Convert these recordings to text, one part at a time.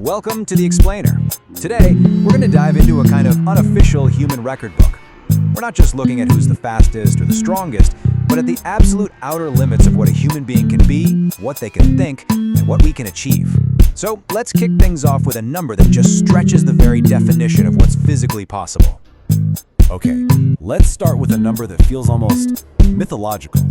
Welcome to The Explainer. Today, we're going to dive into a kind of unofficial human record book. We're not just looking at who's the fastest or the strongest, but at the absolute outer limits of what a human being can be, what they can think, and what we can achieve. So let's kick things off with a number that just stretches the very definition of what's physically possible. Okay, let's start with a number that feels almost mythological.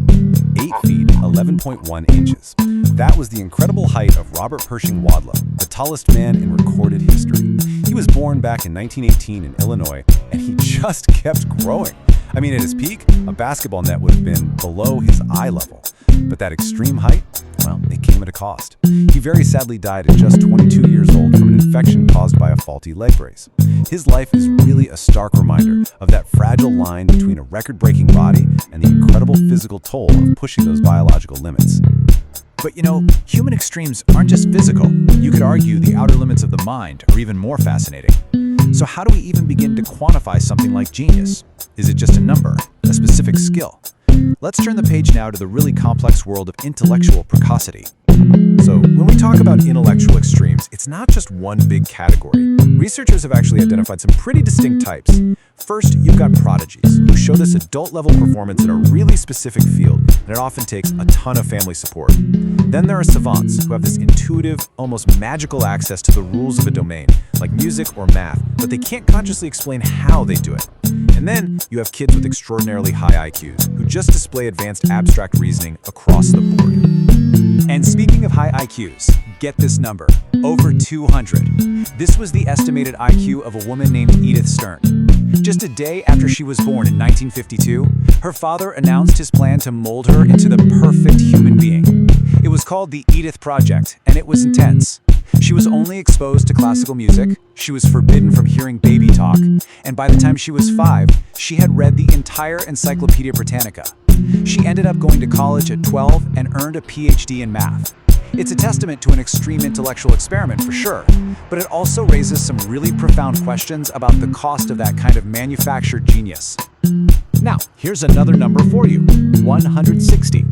8 feet, 11.1 inches. That was the incredible height of Robert Pershing Wadlow, the tallest man in recorded history. He was born back in 1918 in Illinois, and he just kept growing. I mean, at his peak, a basketball net would have been below his eye level. But that extreme height, well, it came at a cost. He very sadly died at just 22 years old from an infection caused by a faulty leg brace. His life is really a stark reminder of that fragile line between a record-breaking body and the incredible physical toll of pushing those biological limits. But human extremes aren't just physical. You could argue the outer limits of the mind are even more fascinating. So how do we even begin to quantify something like genius? Is it just a number, a specific skill? Let's turn the page now to the really complex world of intellectual precocity. So when we talk about intellectual extremes, it's not just one big category. Researchers have actually identified some pretty distinct types. First, you've got prodigies, who show this adult-level performance in a really specific field, and it often takes a ton of family support. Then there are savants, who have this intuitive, almost magical access to the rules of a domain, like music or math, but they can't consciously explain how they do it. And then you have kids with extraordinarily high IQs, who just display advanced abstract reasoning across the board. And speaking of high IQs, get this number, over 200. This was the estimated IQ of a woman named Edith Stern. Just a day after she was born in 1952, her father announced his plan to mold her into the perfect human being. It was called the Edith Project, and it was intense. She was only exposed to classical music, she was forbidden from hearing baby talk, and by the time she was 5, she had read the entire Encyclopedia Britannica. She ended up going to college at 12 and earned a PhD in math. It's a testament to an extreme intellectual experiment for sure, but it also raises some really profound questions about the cost of that kind of manufactured genius. Now, here's another number for you, 160.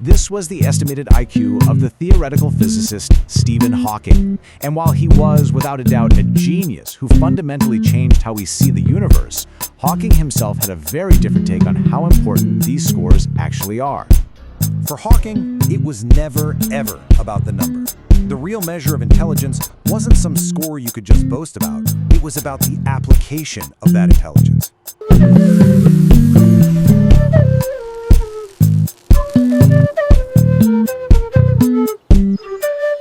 This was the estimated IQ of the theoretical physicist Stephen Hawking. And while he was, without a doubt, a genius who fundamentally changed how we see the universe, Hawking himself had a very different take on how important these scores actually are. For Hawking, it was never, ever about the number. The real measure of intelligence wasn't some score you could just boast about. It was about the application of that intelligence.